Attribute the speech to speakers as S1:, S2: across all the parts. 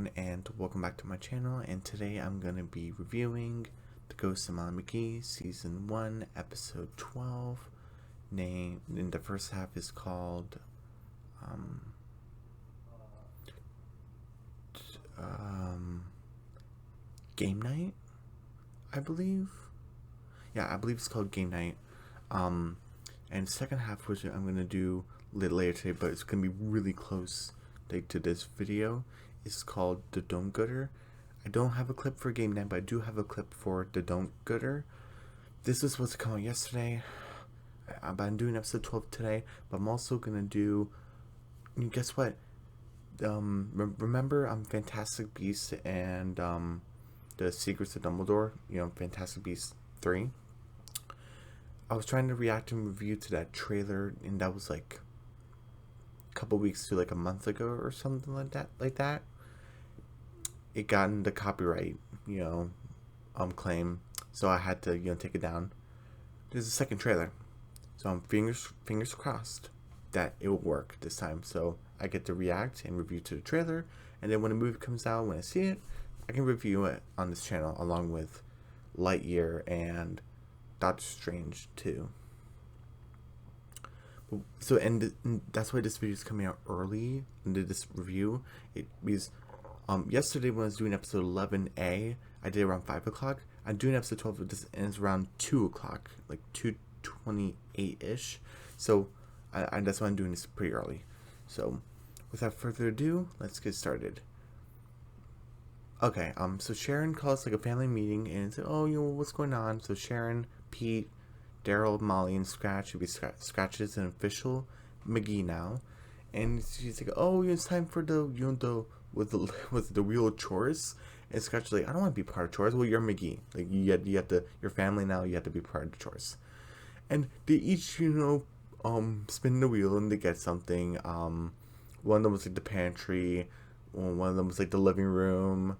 S1: And welcome back to my channel, and today I'm going to be reviewing The Ghost of McGee Season 1 Episode 12. Name in the first half is called Game Night, I believe. Yeah, I believe it's called Game Night. And second half, which I'm going to do later today, but it's going to be really close to this video, is called The Don't Gooder. I don't have a clip for Game Night, but I do have a clip for The Don't Gooder. This is what's coming yesterday. I'm doing episode 12 today, but I'm also going to do, guess what? Remember Fantastic Beasts and The Secrets of Dumbledore, Fantastic Beasts 3? I was trying to react and review to that trailer, and that was like a couple weeks to like a month ago or something like that. It got in the copyright, claim, so I had to, take it down. There's a second trailer, so I'm fingers crossed that it will work this time. So I get to react and review to the trailer, and then when the movie comes out, when I see it, I can review it on this channel along with Lightyear and Doctor Strange too. So and that's why this video is coming out early into this review. Because yesterday when I was doing episode 11A, I did around 5 o'clock. I'm doing episode 12, this ends around 2 o'clock, like 2:28ish. So that's why I'm doing this pretty early. So without further ado, let's get started. Okay, so Sharon calls like a family meeting and says, oh, what's going on? So Sharon, Pete, Daryl, Molly, and Scratch. Scratch is an official McGee now, and she's like, "Oh, it's time for the with the wheel chores." And Scratch is like, "I don't want to be part of chores." Well, you're McGee. Like you have to. Your family now. You have to be part of the chores. And they each spin the wheel and they get something. One of them was like the pantry. One of them was like the living room.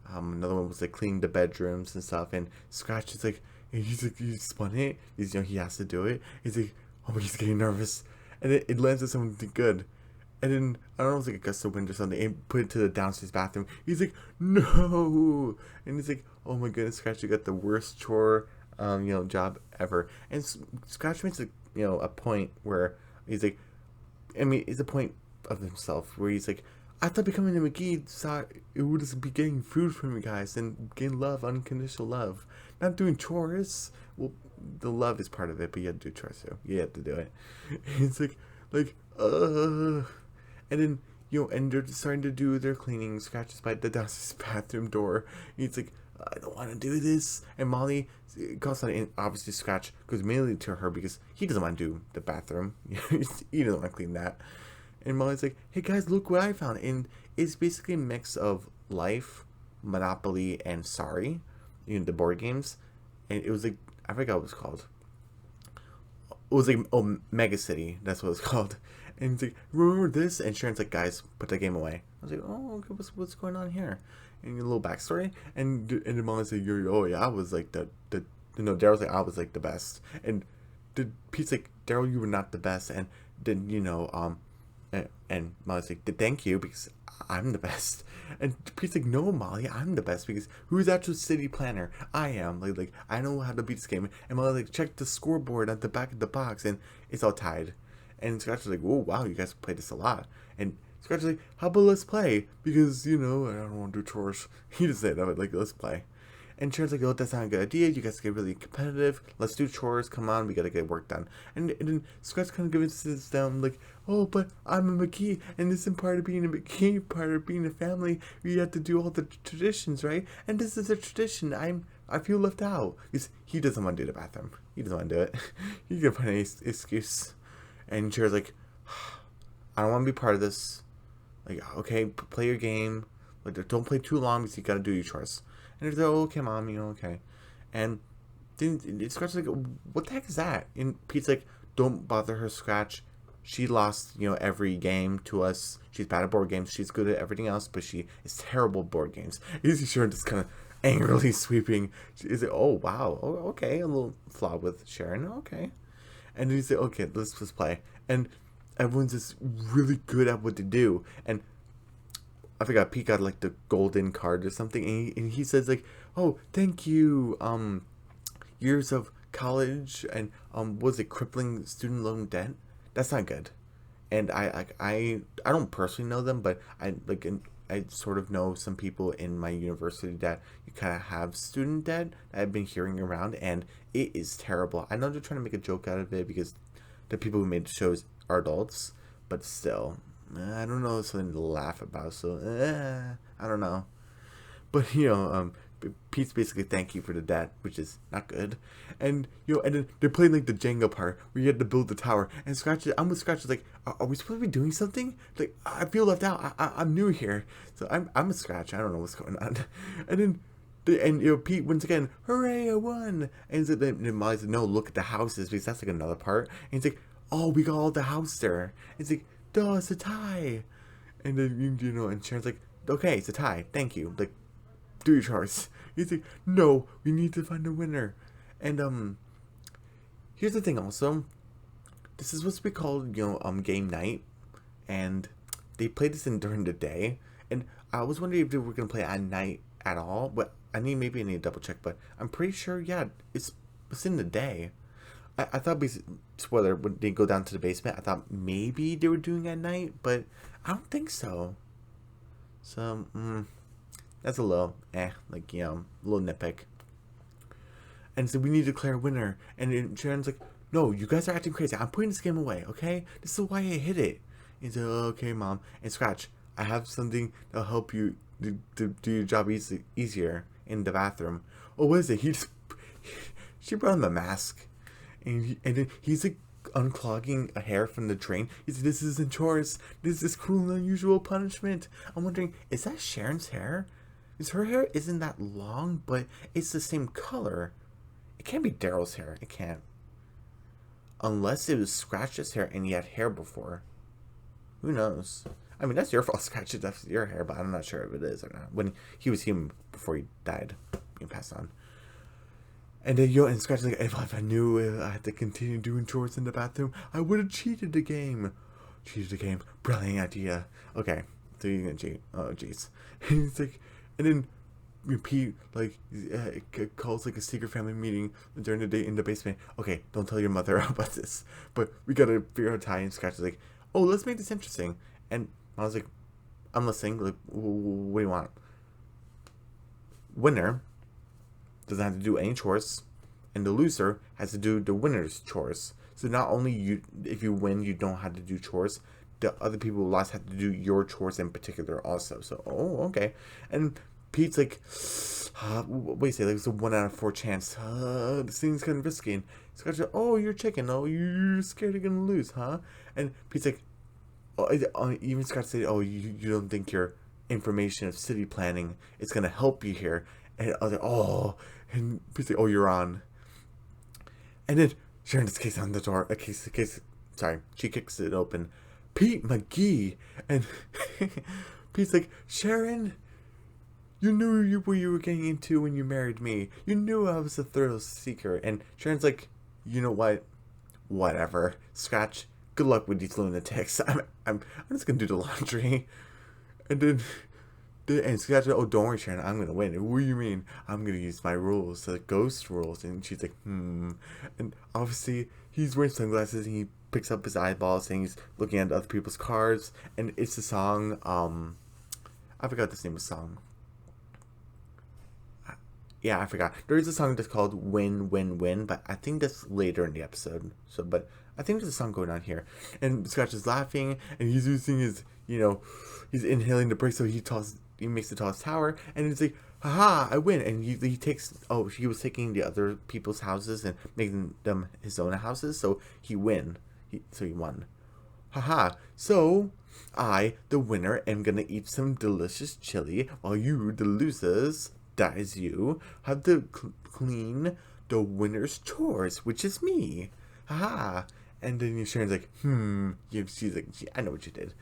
S1: Another one was like cleaning the bedrooms and stuff. And Scratch is like. And he's like, he spun it. He has to do it. He's like, oh, he's getting nervous, and it lands on something good. And then I don't know, it was like a gust of wind or something. And put it to the downstairs bathroom. He's like, no, and he's like, oh my goodness, Scratch, you got the worst chore, job ever. And Scratch makes a point where he's like, it's a point of himself where he's like, I thought becoming a McGee thought it would just be getting food from you guys and getting love, unconditional love. Not doing chores. Well, the love is part of it, but you have to do chores too. You have to do it. It's like, and then, and they're starting to do their cleaning. Scratches by the downstairs bathroom door. He's like, I don't want to do this. And Molly calls on it, and obviously Scratch goes immediately to her because he doesn't want to do the bathroom. He doesn't want to clean that. And Molly's like, hey guys, look what I found. And it's basically a mix of Life, Monopoly, and Sorry, the board games. And it was like, I forgot what it was called. It was like, Mega City, that's what it was called. And he's like, remember this? And Sharon's like, guys, put that game away. I was like, oh, okay, what's going on here? And a little backstory. And then Molly's like, oh yeah, I was like Daryl's like, I was like the best. And Pete's like, Daryl, you were not the best. And then, and Molly's like, thank you, because I'm the best. And Pete's like, no, Molly, I'm the best, because who's actual city planner? I am. Like I know how to beat this game. And Molly's like, check the scoreboard at the back of the box, and it's all tied. And Scratch is like, whoa, wow, you guys play this a lot. And Scratch is like, how about let's play? Because, I don't want to do chores. He just said, like, let's play. And Sharon's like, oh, that's not a good idea. You guys get really competitive. Let's do chores. Come on, we gotta get work done. And then Scratch kind of gives them like, oh, but I'm a McGee, and this isn't part of being a McGee, part of being a family. You have to do all the traditions, right? And this is a tradition. I feel left out because he doesn't want to do the bathroom. He doesn't want to do it. He can find any excuse. And Sharon's like, I don't want to be part of this. Like, okay, play your game. Like, don't play too long because you gotta do your chores. And they're like, oh, okay, mom, okay. And then Scratch is like, what the heck is that? And Pete's like, don't bother her, Scratch. She lost, every game to us. She's bad at board games. She's good at everything else, but she is terrible at board games. He's sure just kind of angrily sweeping. He's like, oh, wow. Oh, okay. A little flaw with Sharon. Okay. And then he's like, okay, let's just play. And everyone's just really good at what to do. And I forgot, Pete got like the golden card or something, and he says like, "Oh, thank you, years of college and was it crippling student loan debt?" That's not good. And I don't personally know them, but I sort of know some people in my university that you kind of have student debt that I've been hearing around, and it is terrible. I know they're trying to make a joke out of it because the people who made the shows are adults, but still, I don't know, something to laugh about. So I don't know. But Pete's basically thank you for the debt, which is not good. And and then they're playing like the Jenga part where you have to build the tower. And I'm with Scratch. Like, are we supposed to be doing something? Like, I feel left out. I'm new here, so I'm a Scratch. I don't know what's going on. And then. Pete once again, hooray, I won! And so then Molly's like, no, look at the houses, because that's like another part. And he's like, oh, we got all the house there. And he's like, duh, it's a tie. And then and Sharon's like, okay, it's a tie, thank you. Like, do your chores. He's like, no, we need to find a winner. And here's the thing also. This is supposed to be called, game night. And they played this during the day. And I was wondering if they were gonna play at night at all. But maybe I need to double check, but I'm pretty sure, yeah, it's in the day. I thought, spoiler, when they go down to the basement, I thought maybe they were doing at night, but I don't think so. So, that's a little, little nitpick. And so we need to declare a winner. And Sharon's like, no, you guys are acting crazy. I'm putting this game away, okay? This is why I hit it. He's like, okay, Mom. And Scratch, I have something that'll help you do your job easier in the bathroom. Oh, what is it? She brought him a mask. And then he's like unclogging a hair from the drain. He's like, this isn't chores. This is cruel and unusual punishment. I'm wondering, is that Sharon's hair? Her hair isn't that long, but it's the same color. It can't be Daryl's hair. It can't. Unless it was Scratch's hair and he had hair before. Who knows? I mean, that's your fault, Scratch. That's your hair, but I'm not sure if it is or not. When he was human before he died, he passed on. And then and Scratch's like, if I knew I had to continue doing chores in the bathroom, I would have cheated the game. Cheated the game. Brilliant idea. Okay, so you're gonna cheat. Oh, jeez. And he's like, and then Pete calls like a secret family meeting during the day in the basement. Okay, don't tell your mother about this, but we gotta figure out a tie. And Scratch is like, oh, let's make this interesting. And I was like, I'm listening. Like, what do you want? Winner doesn't have to do any chores, and the loser has to do the winner's chores. So not only if you win, you don't have to do chores. The other people who lost have to do your chores in particular also. So, okay. And Pete's like, wait a second, like, it's a 1 out of 4 chance. This thing's kind of risky. And Scott's like, oh, you're chicken. Oh, you're scared you're gonna lose, huh? And Pete's like, even Scott said, oh, you don't think your information of city planning is gonna help you here? And and Pete's like, oh, you're on. And then Sharon just kicks on the door. She kicks it open. Pete McGee. And Pete's like, Sharon, you knew what you were getting into when you married me. You knew I was a thrill seeker. And Sharon's like, you know what? Whatever. Scratch. Good luck with these lunatics. I'm just gonna do the laundry. And then Scratch, oh, don't worry, Sharon, I'm gonna win. What do you mean? I'm gonna use my rules, the ghost rules. And she's like, And obviously he's wearing sunglasses and he picks up his eyeballs and he's looking at other people's cards. And it's the song, I forgot the name of the song. Yeah, I forgot. There is a song that's called Win, Win, Win, but I think that's later in the episode. But I think there's a song going on here. And Scratch is laughing, and he's using his, he's inhaling the brick, so he makes the tallest tower, and he's like, haha, I win. And he takes, he was taking the other people's houses and making them his own houses, so he won. So he won. Haha, so I, the winner, am gonna eat some delicious chili, while you, the losers, that is you, have to clean the winner's chores, which is me. Haha. And then Sharon's like, she's like, I know what you did.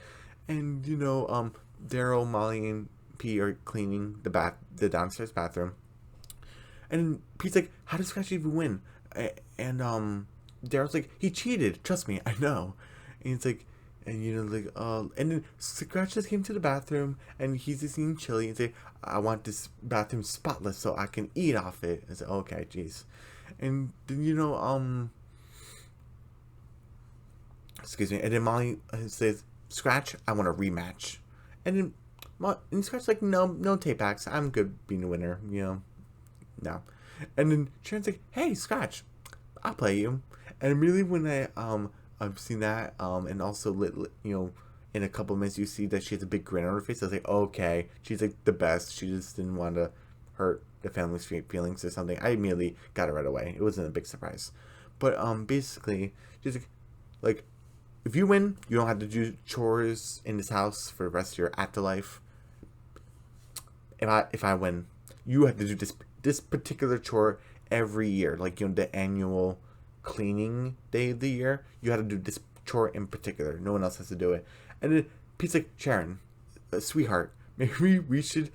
S1: And, Daryl, Molly, and P are cleaning the downstairs bathroom. And Pete's like, how does Scratch even win? And Daryl's like, he cheated. Trust me, I know. And it's like, And and then Scratch just came to the bathroom, and he's just eating chili, and say, "I want this bathroom spotless so I can eat off it." I said, "Okay, jeez." And then excuse me. And then Molly says, "Scratch, I want a rematch." And then and Scratch's like, "No, no tape backs. I'm good being a winner. No." And then Sharon's like, "Hey, Scratch, I'll play you." And immediately when I've seen that and also in a couple of minutes you see that she has a big grin on her face. I was like, okay, she's like the best. She just didn't want to hurt the family's feelings or something. I immediately got it right away. It wasn't a big surprise, but basically she's like if you win, you don't have to do chores in this house for the rest of your afterlife. If I win, you have to do this particular chore every year, like the annual cleaning day of the year. You have to do this chore in particular. No one else has to do it. And then Pete's like, Sharon, sweetheart, maybe we should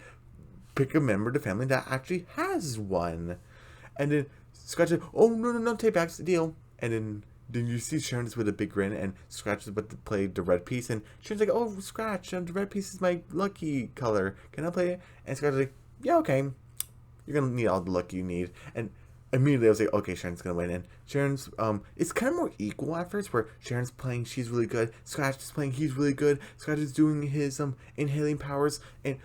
S1: pick a member of the family that actually has one. And then Scratch said, oh, no, no, no, take back the deal. And then you see Sharon's with a big grin, and Scratch is about to play the red piece, and Sharon's like, "Oh, Scratch, the red piece is my lucky color. Can I play it?" And Scratch is like, "Yeah, okay. You're gonna need all the luck you need." And immediately I was like, "Okay, Sharon's gonna win." And Sharon's it's kind of more equal at first, where Sharon's playing, she's really good. Scratch is playing, he's really good. Scratch is doing his inhaling powers, and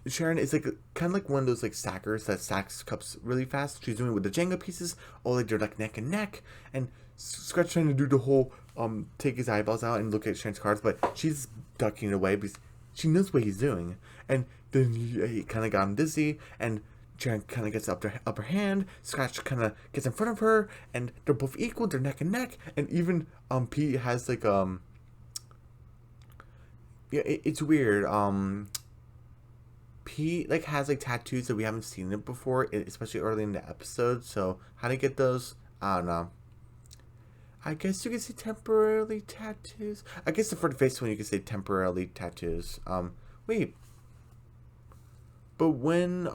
S1: Sharon is like kind of like one of those like stackers that stacks cups really fast. She's doing it with the Jenga pieces. Oh, like they're like neck and neck, and Scratch trying to do the whole take his eyeballs out and look at Sharon's cards, but she's ducking it away because she knows what he's doing. And then he kind of got him dizzy, and Sharon kind of gets up the upper hand. Scratch kind of gets in front of her, and they're both equal. They're neck and neck, and even Pete has like yeah, it's weird. Pete like has like tattoos that we haven't seen it before, especially early in the episode. So how to get those? I don't know. I guess you could say temporarily tattoos. I guess for the face one you could say temporarily tattoos. Wait. But when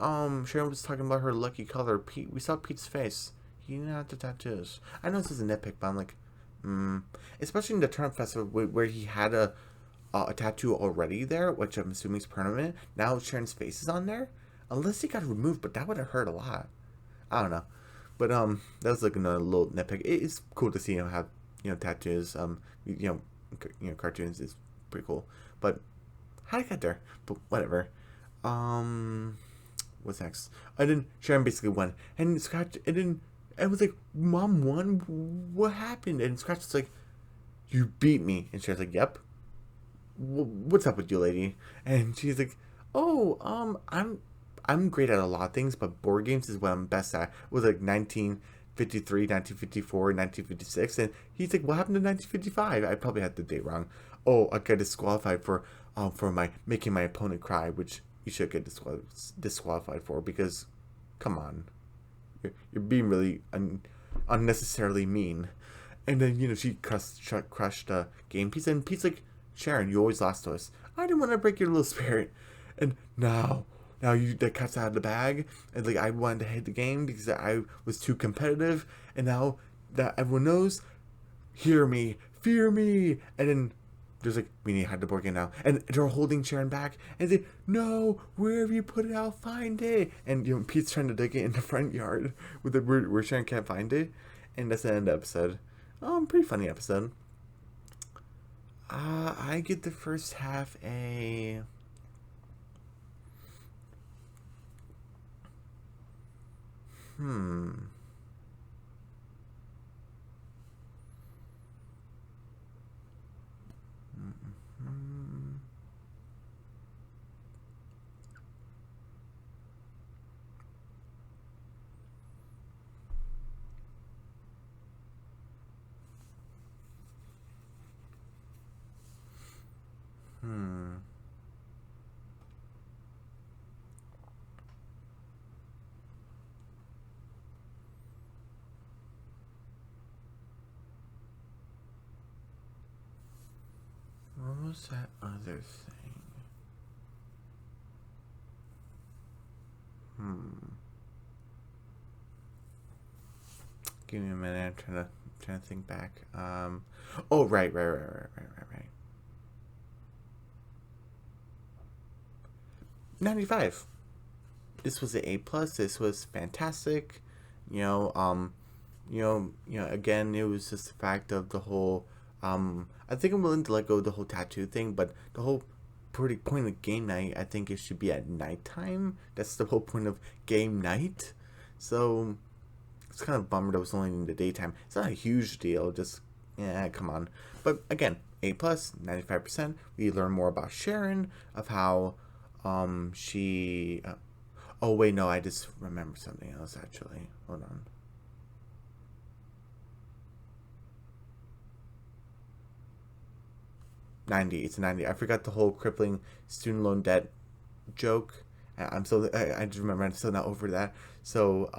S1: Sharon was talking about her lucky color, we saw Pete's face. He didn't have the tattoos. I know this is a nitpick, but I'm like, especially in the Turnip Festival where he had a tattoo already there, which I'm assuming is permanent. Now Sharon's face is on there, unless he got removed, but that would have hurt a lot. I don't know. But that was like another little nitpick. It's cool to see him have tattoos. Cartoons is pretty cool. But how did I get there? But whatever. What's next? And then Sharon basically won, and Scratch. And then I was like, "Mom won. What happened?" And Scratch was like, "You beat me." And Sharon's like, "Yep. What's up with you, lady?" And she's like, "Oh, I'm great at a lot of things, but board games is what I'm best at." It was like 1953, 1954, 1956, and he's like, "What happened to 1955?" I probably had the date wrong. Oh, I got disqualified for my making my opponent cry, which you should get disqualified for because, come on, you're being really unnecessarily mean. And then she crushed a game piece, and Pete's like, "Sharon, you always lost to us. I didn't want to break your little spirit." And now you the cat's out of the bag, and like I wanted to hate the game because I was too competitive, and now that everyone knows, hear me, fear me. And then there's like, we need to hide the board game now, and they're holding Sharon back, and they, no, wherever you put it, I'll find it. And Pete's trying to dig it in the front yard with the where Sharon can't find it, and that's the end of the episode. Pretty funny episode. I give the first half a. Hmm. Hmm. What was that other thing? Hmm. Give me a minute. I'm trying to think back. Oh, right. 95. This was an A plus. This was fantastic. Again, it was just the fact of the whole. I think I'm willing to let go of the whole tattoo thing, but the whole pretty point of game night, I think it should be at nighttime. That's the whole point of game night. So it's kind of a bummer that it was only in the daytime. It's not a huge deal. Just come on. But again, A plus, 95%. We learn more about Sharon, of how she. Oh wait, no, I just remembered something else actually. Hold on. It's 90. I forgot the whole crippling student loan debt joke. I just remember I'm still not over that. So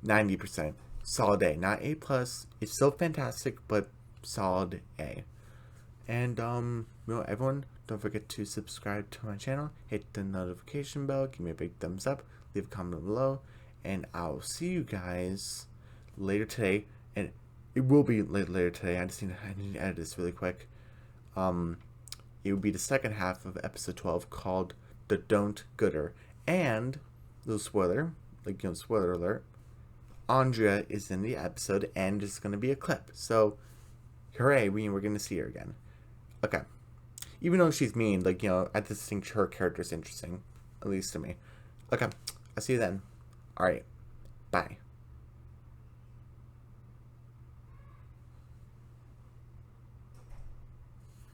S1: 90%. Solid A. Not A plus. It's still fantastic, but solid A. And everyone, don't forget to subscribe to my channel, hit the notification bell, give me a big thumbs up, leave a comment below, and I'll see you guys later today. And it will be later today. I need to edit this really quick. It would be the second half of episode 12 called The Don't Gooder. And, little spoiler, spoiler alert, Andrea is in the episode and there's going to be a clip. So, hooray, we're going to see her again. Okay. Even though she's mean, I just think her character is interesting. At least to me. Okay. I'll see you then. Alright. Bye.